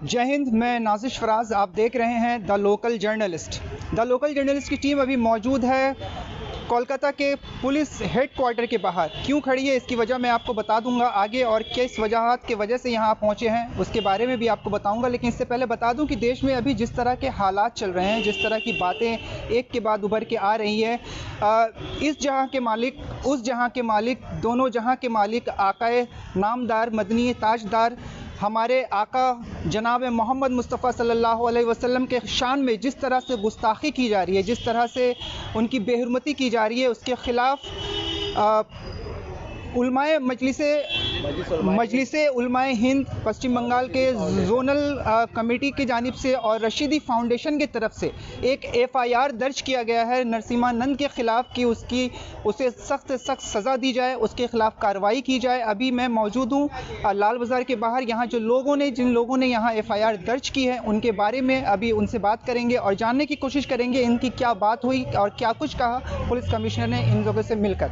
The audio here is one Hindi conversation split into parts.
जय हिंद। मैं नाजिश फराज, आप देख रहे हैं the local journalist. The local journalist की टीम अभी मौजूद है कोलकाता के पुलिस हेडक्वार्टर के बाहर। क्यों खड़ी है इसकी वजह मैं आपको बता दूंगा आगे, और किस वजहात के वजह से यहाँ पहुँचे हैं उसके बारे में भी आपको बताऊंगा। लेकिन इससे पहले बता दूं कि देश में अभी जिस तरह के हालात चल रहे हैं, जिस तरह की बातें एक के बाद उभर के आ रही है, इस जहाँ के मालिक, उस जहाँ के मालिक, दोनों जहाँ के मालिक, आकाए नामदार मदनी ताजदार हमारे आका जनाब मोहम्मद मुस्तफ़ा सल्लल्लाहु अलैहि वसल्लम के शान में जिस तरह से गुस्ताखी की जा रही है, जिस तरह से उनकी बेहुरमती की जा रही है, उसके ख़िलाफ़ उलमाए मजलिसे उलमाए हिंद पश्चिम बंगाल के जोनल कमेटी की जानिब से और रशीदी फाउंडेशन की तरफ से एक FIR दर्ज किया गया है नरसिम्हानंद के ख़िलाफ़ कि उसे सख्त से सख्त सज़ा दी जाए, उसके ख़िलाफ़ कार्रवाई की जाए। अभी मैं मौजूद हूँ लाल बाज़ार के बाहर। यहाँ जिन लोगों ने यहाँ FIR दर्ज की है उनके बारे में अभी उनसे बात करेंगे और जानने की कोशिश करेंगे इनकी क्या बात हुई और क्या कुछ कहा पुलिस कमिश्नर ने इन लोगों से मिलकर।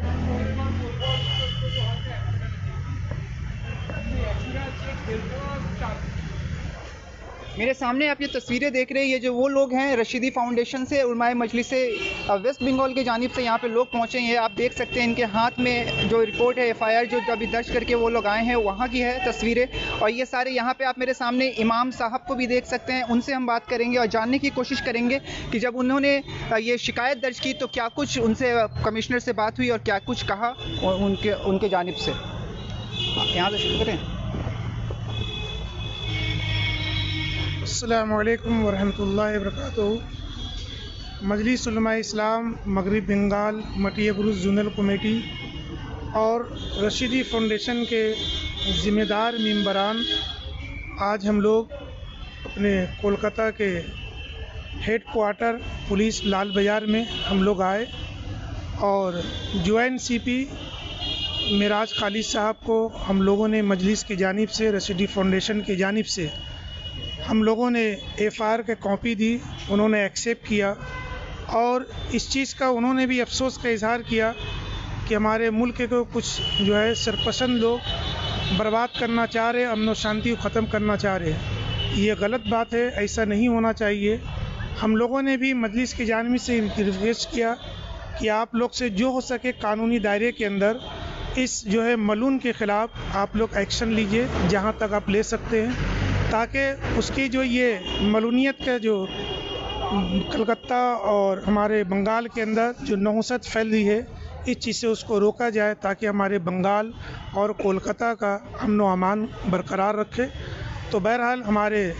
मेरे सामने आप ये तस्वीरें देख रहे हैं, ये जो वो लोग हैं रशीदी फाउंडेशन से, उलमाए मजलिस से वेस्ट बंगाल की जानिब से यहाँ पे लोग पहुँचे हैं। आप देख सकते हैं इनके हाथ में जो रिपोर्ट है FIR जो अभी दर्ज करके वो लोग आए हैं, वहाँ की है तस्वीरें। और ये सारे यहाँ पे आप मेरे सामने इमाम साहब को भी देख सकते हैं, उनसे हम बात करेंगे और जानने की कोशिश करेंगे कि जब उन्होंने ये शिकायत दर्ज की तो क्या कुछ उनसे कमिश्नर से बात हुई और क्या कुछ कहा उनके जानिब से। यहाँ से शुरू करें। अस्सलामु अलैकुम वरहमतुल्लाहि वबरकातुहू। मजलिस उलमा इस्लाम मगरिब बंगाल मटिया बुरुज जोनल कमेटी और रशीदी फाउंडेशन के ज़िम्मेदार मेंबरान, आज हम लोग अपने कोलकाता के हेडक्वार्टर पुलिस लाल बाज़ार में हम लोग आए और जॉइंट CP मेराज खालिद साहब को हम लोगों ने मजलिस की जानिब से, रशीदी फाउंडेशन की जानिब से हम लोगों ने FIR के कॉपी दी। उन्होंने एक्सेप्ट किया और इस चीज़ का उन्होंने भी अफसोस का इजहार किया कि हमारे मुल्क को कुछ जो है सरपसंद लोग बर्बाद करना चाह रहे, अमन व शांति को ख़त्म करना चाह रहे हैं। ये गलत बात है, ऐसा नहीं होना चाहिए। हम लोगों ने भी मजलिस की जानिब से रिक्वेस्ट किया कि आप लोग से जो हो सके कानूनी दायरे के अंदर इस जो है मलून के ख़िलाफ़ आप लोग एक्शन लीजिए जहाँ तक आप ले सकते हैं, ताकि उसकी जो ये मलूनियत का जो कलकत्ता और हमारे बंगाल के अंदर जो नहुसत फैल रही है, इस चीज़ से उसको रोका जाए ताकि हमारे बंगाल और कोलकाता का अमन व अमान बरकरार रखे। तो बहरहाल हमारे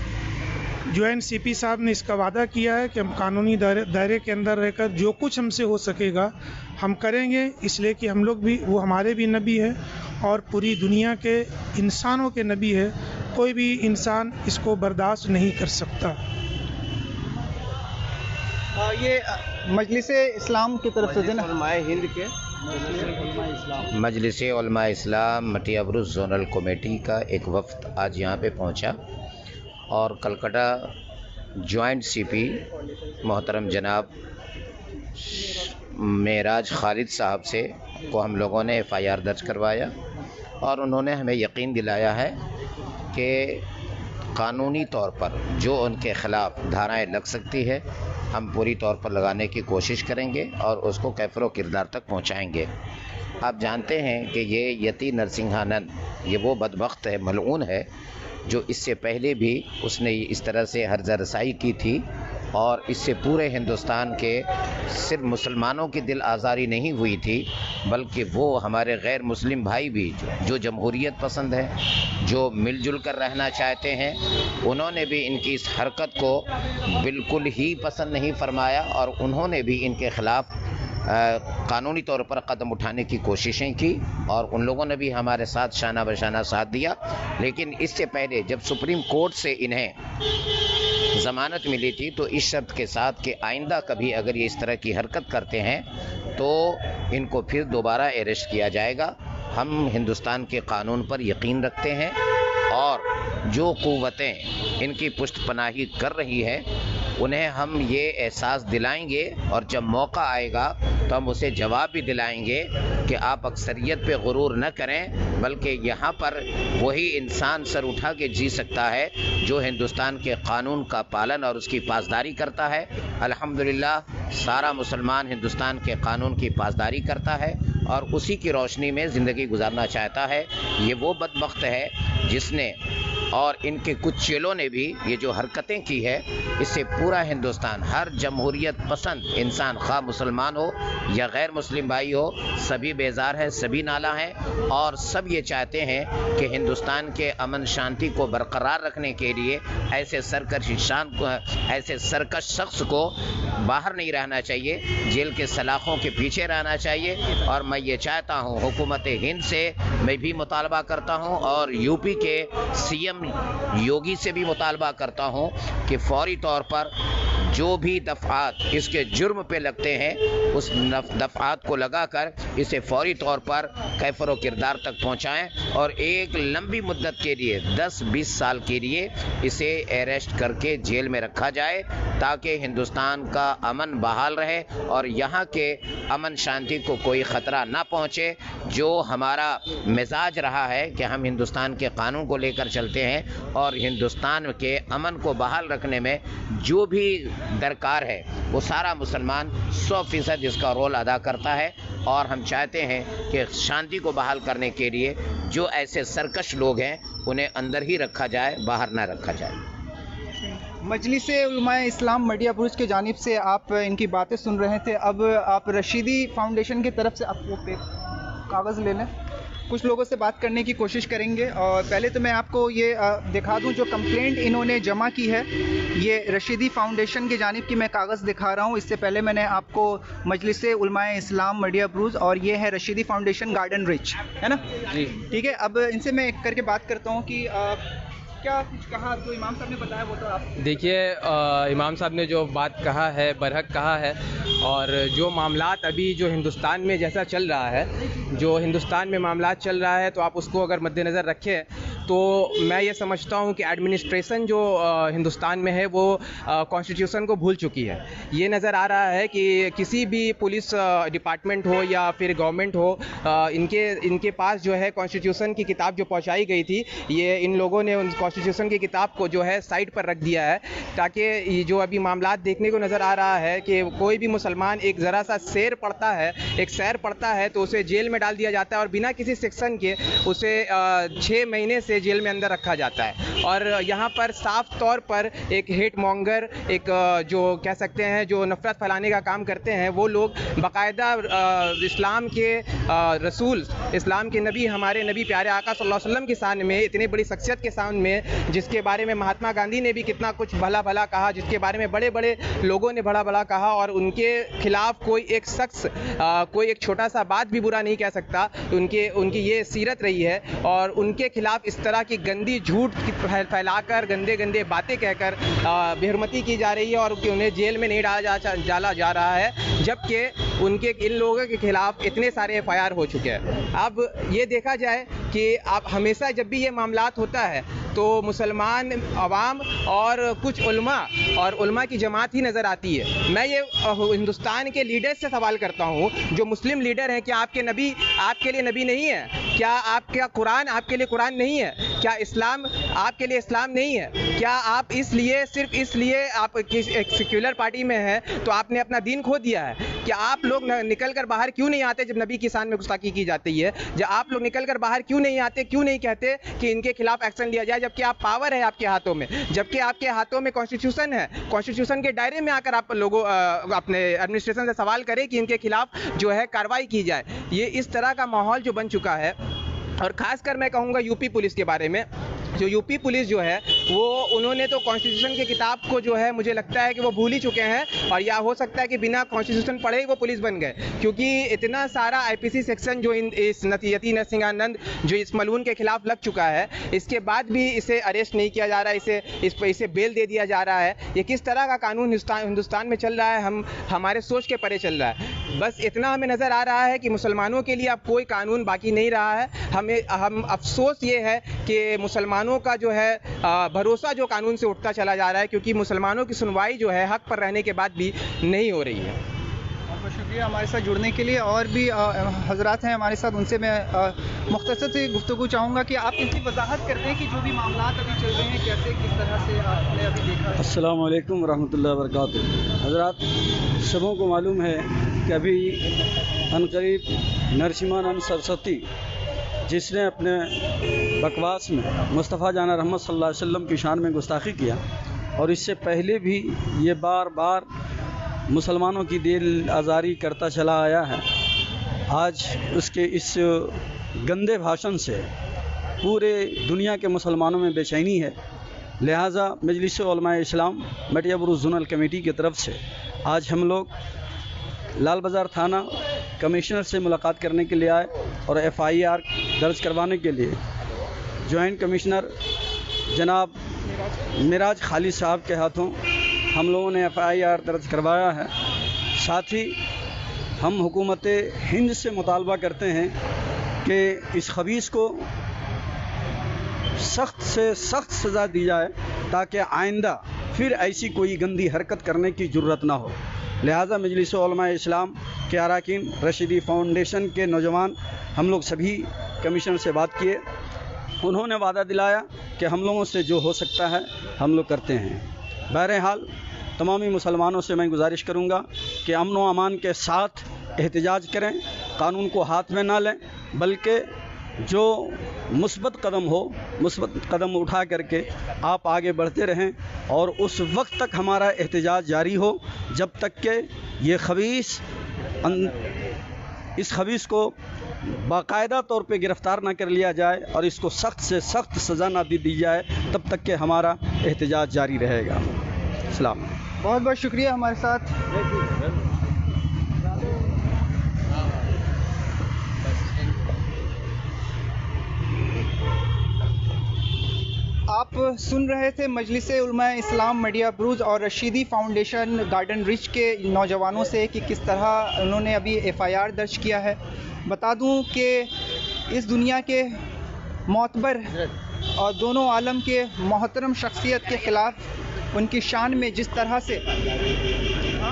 जॉइंट CP साहब ने इसका वादा किया है कि हम कानूनी दायरे के अंदर रहकर जो कुछ हमसे हो सकेगा हम करेंगे, इसलिए कि हम लोग भी, वो हमारे भी नबी है और पूरी दुनिया के इंसानों के नबी है। कोई भी इंसान इसको बर्दाश्त नहीं कर सकता। ये मजलिस इस्लाम की तरफ से हिंद के मजलिस उलमा इस्लाम मटिया बुरुज जोनल कमेटी का एक वफ़द आज यहाँ पे पहुँचा और कलकत्ता जॉइंट CP मोहतरम जनाब मेराज खालिद साहब से को हम लोगों ने FIR दर्ज करवाया और उन्होंने हमें यकीन दिलाया है कि कानूनी तौर पर जो उनके ख़िलाफ़ धाराएं लग सकती है हम पूरी तौर पर लगाने की कोशिश करेंगे और उसको कैफ़र व किरदार तक पहुंचाएंगे। आप जानते हैं कि ये यति नरसिम्हानंद ये वो बदबख्त है, मलऊन है, जो इससे पहले भी उसने इस तरह से हर्जा रसाई की थी और इससे पूरे हिंदुस्तान के सिर्फ मुसलमानों की दिल आज़ारी नहीं हुई थी, बल्कि वो हमारे गैर मुस्लिम भाई भी जो जमहूरियत पसंद है, जो मिलजुल कर रहना चाहते हैं, उन्होंने भी इनकी इस हरकत को बिल्कुल ही पसंद नहीं फरमाया और उन्होंने भी इनके ख़िलाफ़ कानूनी तौर पर कदम उठाने की कोशिशें की और उन लोगों ने भी हमारे साथ शाना बशाना साथ दिया। लेकिन इससे पहले जब सुप्रीम कोर्ट से इन्हें ज़मानत मिली थी तो इस शर्त के साथ कि आइंदा कभी अगर ये इस तरह की हरकत करते हैं तो इनको फिर दोबारा अरेस्ट किया जाएगा। हम हिंदुस्तान के कानून पर यकीन रखते हैं और जो क़ुव्वतें इनकी पुष्ट पनाही कर रही है उन्हें हम ये एहसास दिलाएंगे और जब मौका आएगा तो हम उसे जवाब भी दिलाएंगे कि आप अक्सरियत पे गुरूर न करें, बल्कि यहाँ पर वही इंसान सर उठा के जी सकता है जो हिंदुस्तान के कानून का पालन और उसकी पासदारी करता है। अल्हम्दुलिल्लाह सारा मुसलमान हिंदुस्तान के कानून की पासदारी करता है और उसी की रोशनी में ज़िंदगी गुजारना चाहता है। ये वो बदबख्त है जिसने और इनके कुछ चेलों ने भी ये जो हरकतें की है, इससे पूरा हिंदुस्तान, हर जमहूरियत पसंद इंसान, खा मुसलमान हो या गैर मुस्लिम भाई हो, सभी बेजार हैं, सभी नाला हैं और सब ये चाहते हैं कि हिंदुस्तान के अमन शांति को बरकरार रखने के लिए ऐसे सरकश शख्स को बाहर नहीं रहना चाहिए, जेल के सलाखों के पीछे रहना चाहिए। और मैं ये चाहता हूँ, हुकूमत हिंद से मैं भी मुतालबा करता हूँ और यूपी के सीएम योगी से भी मुतालबा करता हूँ कि फौरी तौर पर जो भी दफ़ात इसके जुर्म पे लगते हैं उस दफ़ात को लगाकर इसे फौरी तौर पर कैफर किरदार तक पहुँचाएँ और एक लंबी मुद्दत के लिए 10-20 साल के लिए इसे अरेस्ट करके जेल में रखा जाए ताकि हिंदुस्तान का अमन बहाल रहे और यहाँ के अमन शांति को कोई ख़तरा ना पहुँचे। जो हमारा मिजाज रहा है कि हम हिंदुस्तान के कानून को लेकर चलते हैं और हिंदुस्तान के अमन को बहाल रखने में जो भी दरकार है वो सारा मुसलमान 100% इसका रोल अदा करता है। और हम चाहते हैं कि शांति को बहाल करने के लिए जो ऐसे सरकश लोग हैं उन्हें अंदर ही रखा जाए, बाहर ना रखा जाए। मजलिस उलमाए इस्लाम मटिया बुरुज की जानिब से आप इनकी बातें सुन रहे थे। अब आप रशीदी फाउंडेशन की तरफ से आपको कागज़ ले लें, कुछ लोगों से बात करने की कोशिश करेंगे। और पहले तो मैं आपको ये दिखा दूं जो कंप्लेंट इन्होंने जमा की है, ये रशीदी फाउंडेशन की जानिब की मैं कागज़ दिखा रहा हूं। इससे पहले मैंने आपको मजलिस उलमाए इस्लाम मटिया बुरुज और ये है रशीदी फाउंडेशन गार्डन रिच, है ना जी, ठीक है। अब इनसे मैं एक करके बात करता हूँ कि क्या कुछ कहा तो इमाम साहब ने बताया वो तो आप देखिए। इमाम साहब ने जो बात कहा है बरहक कहा है और जो मामलात अभी जो हिंदुस्तान में जैसा चल रहा है, जो हिंदुस्तान में मामलात चल रहा है, तो आप उसको अगर मद्देनज़र रखें तो मैं ये समझता हूँ कि एडमिनिस्ट्रेशन जो हिंदुस्तान में है वो कॉन्स्टिट्यूशन को भूल चुकी है। ये नज़र आ रहा है कि किसी भी पुलिस डिपार्टमेंट हो या फिर गवर्नमेंट हो, इनके पास जो है कॉन्स्टिट्यूशन की किताब जो पहुँचाई गई थी, ये इन लोगों ने उन कॉन्स्टिट्यूशन की किताब को जो है साइड पर रख दिया है ताकि ये जो अभी मामलात देखने को नज़र आ रहा है कि कोई भी मुसलमान एक ज़रा सा शेर पढ़ता है, एक सैर पढ़ता है तो उसे जेल में डाल दिया जाता है और बिना किसी सेक्शन के उसे 6 महीने से जेल में अंदर रखा जाता है। और यहाँ पर साफ तौर पर एक हेट मॉन्गर, एक जो कह सकते हैं जो नफरत फैलाने का काम करते हैं, वो लोग बाकायदा इस्लाम के रसूल, इस्लाम के नबी, हमारे नबी प्यारे आका सल्लल्लाहु अलैहि वसल्लम के सामने में, इतनी बड़ी शख्सियत के सामने में, जिसके बारे में महात्मा गांधी ने भी कितना कुछ भला भला कहा, जिसके बारे में बड़े बड़े लोगों ने भला भला कहा, और उनके खिलाफ कोई एक शख्स कोई एक छोटा सा बात भी बुरा नहीं कह सकता। उनकी ये सीरत रही है और उनके खिलाफ इस तरह की गंदी झूठ फैलाकर, गंदे गंदे बातें कहकर बेहरमती की जा रही है और उन्हें जेल में नहीं डाला जा रहा है, जबकि उनके इन लोगों के खिलाफ इतने सारे FIR हो चुके हैं। अब ये देखा जाए कि आप हमेशा जब भी ये मामलात होता है तो मुसलमान अवाम और कुछ उलमा की जमात ही नज़र आती है। मैं ये हिंदुस्तान के लीडर से सवाल करता हूँ, जो मुस्लिम लीडर हैं, क्या आपके नबी आपके लिए नबी नहीं है? क्या आपका कुरान आपके लिए कुरान नहीं है? क्या इस्लाम आपके लिए इस्लाम नहीं है? क्या आप सिर्फ इसलिए आप एक सेक्युलर पार्टी में हैं तो आपने अपना दीन खो दिया है? क्या आप लोग निकल कर बाहर क्यों नहीं आते जब नबी की शान में गुस्ताखी की जाती है? जब आप लोग निकल कर बाहर क्यों नहीं आते, क्यों नहीं कहते कि इनके खिलाफ एक्शन लिया जाए, जबकि आप पावर है आपके हाथों में, जबकि आपके हाथों में कॉन्स्टिट्यूशन है? कॉन्स्टिट्यूशन के दायरे में आकर आप लोगों अपने एडमिनिस्ट्रेशन से सवाल करें कि इनके खिलाफ जो है कार्रवाई की जाए। ये इस तरह का माहौल जो बन चुका है। और ख़ासकर मैं कहूँगा यूपी पुलिस के बारे में, जो यूपी पुलिस जो है वो उन्होंने तो कॉन्स्टिट्यूशन की किताब को जो है मुझे लगता है कि वो भूल ही चुके हैं, और या हो सकता है कि बिना कॉन्स्टिट्यूशन पढ़े ही वो पुलिस बन गए, क्योंकि इतना सारा IPC सेक्शन जो इस यति नरसिंह आनंद जो इस मलून के खिलाफ लग चुका है, इसके बाद भी इसे अरेस्ट नहीं किया जा रहा है, इसे बेल दे दिया जा रहा है। ये किस तरह का कानून हिंदुस्तान में चल रहा है, हमारे सोच के परे चल रहा है। बस इतना हमें नज़र आ रहा है कि मुसलमानों के लिए अब कोई कानून बाकी नहीं रहा है। हम अफसोस ये है कि मुसलमानों का जो है भरोसा जो कानून से उठता चला जा रहा है, क्योंकि मुसलमानों की सुनवाई जो है हक पर रहने के बाद भी नहीं हो रही है। बहुत बहुत शुक्रिया हमारे साथ जुड़ने के लिए। और भी हजरात हैं हमारे साथ, उनसे मैं मुख्तसर से गुफ्तगू चाहूँगा कि आप इसकी वजाहत कर दें कि जो भी मामला अभी चल रहे हैं कैसे किस तरह से आपने अभी देखा है। अस्सलाम वालेकुम रहमतुल्लाहि व बरकातुहू। हजरात, सबों को मालूम है कि अभी अनकरीब नरसिम्हानंद सरस्वती जिसने अपने बकवास में मुस्तफ़ा जाना रहमत सल्लल्लाहु अलैहि वसल्लम की शान में गुस्ताखी किया, और इससे पहले भी ये बार बार मुसलमानों की दिल आज़ारी करता चला आया है, आज उसके इस गंदे भाषण से पूरे दुनिया के मुसलमानों में बेचैनी है। लिहाजा मजलिस उलमाए इस्लाम मटिया बुरुज जोनल कमेटी की तरफ से आज हम लोग लाल बाज़ार थाना कमिश्नर से मुलाकात करने के लिए आए और FIR दर्ज करवाने के लिए जॉइंट कमिश्नर जनाब मिराज खालिद साहब के हाथों हम लोगों ने FIR दर्ज करवाया है। साथ ही हम हुकूमत हिंद से मुतालबा करते हैं कि इस खबीस को सख्त से सख्त सज़ा दी जाए ताकि आइंदा फिर ऐसी कोई गंदी हरकत करने की जुर्रत ना हो। लिहाजा मजलिस उलमाए इस्लाम के अरकान, रशीदी फाउंडेशन के नौजवान, हम लोग सभी कमिश्नर से बात किए। उन्होंने वादा दिलाया कि हम लोगों से जो हो सकता है हम लोग करते हैं। बहरहाल तमामी मुसलमानों से मैं गुजारिश करूँगा कि अमन व अमान के साथ एहतजाज करें, कानून को हाथ में ना लें, बल्कि जो मुस्बत कदम हो मुस्बत कदम उठा करके आप आगे बढ़ते रहें और उस वक्त तक हमारा एहतजाज जारी हो जब तक कि ये खबीस इस खबीस को बाकायदा तौर पे गिरफ़्तार ना कर लिया जाए और इसको सख्त से सख्त सज़ा ना दी जाए, तब तक के हमारा एहतजाज जारी रहेगा। सलाम। बहुत बहुत शुक्रिया हमारे साथ। आप सुन रहे थे मजलिस उलमाए इस्लाम मटिया बुरुज और रशीदी फाउंडेशन गार्डन रिच के नौजवानों से कि किस तरह उन्होंने अभी FIR दर्ज किया है। बता दूं कि इस दुनिया के मोतबर और दोनों आलम के मोहतरम शख्सियत के ख़िलाफ़ उनकी शान में जिस तरह से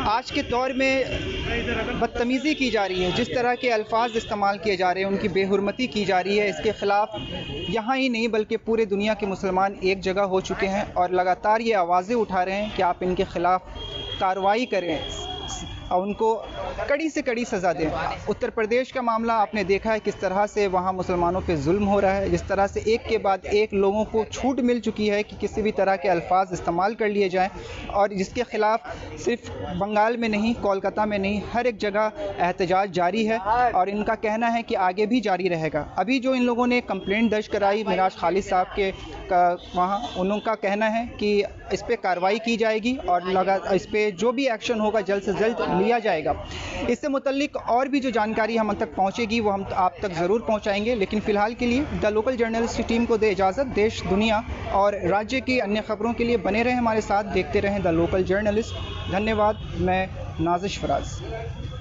आज के दौर में बदतमीज़ी की जा रही है, जिस तरह के अल्फाज इस्तेमाल किए जा रहे हैं, उनकी बेहुरमती की जा रही है, इसके ख़िलाफ़ यहाँ ही नहीं बल्कि पूरे दुनिया के मुसलमान एक जगह हो चुके हैं और लगातार ये आवाज़ें उठा रहे हैं कि आप इनके ख़िलाफ़ कार्रवाई करें और उनको कड़ी से कड़ी सज़ा दें। उत्तर प्रदेश का मामला आपने देखा है किस तरह से वहाँ मुसलमानों पे जुल्म हो रहा है, जिस तरह से एक के बाद एक लोगों को छूट मिल चुकी है कि किसी भी तरह के अल्फाज इस्तेमाल कर लिए जाएं, और जिसके ख़िलाफ़ सिर्फ बंगाल में नहीं, कोलकाता में नहीं, हर एक जगह एहतजाज जारी है और इनका कहना है कि आगे भी जारी रहेगा। अभी जो इन लोगों ने कंप्लेंट दर्ज कराई मिराज खालिद साहब के वहाँ, उनका कहना है कि इस पर कार्रवाई की जाएगी और इस पर जो भी एक्शन होगा जल्द से जल्द लिया जाएगा। इससे मुतल्लिक और भी जो जानकारी हम तक पहुंचेगी वो हम आप तक ज़रूर पहुंचाएंगे, लेकिन फ़िलहाल के लिए द लोकल जर्नलिस्ट की टीम को दे इजाज़त। देश, दुनिया और राज्य की अन्य खबरों के लिए बने रहें हमारे साथ, देखते रहें द लोकल जर्नलिस्ट। धन्यवाद। मैं नाज़िश फराज।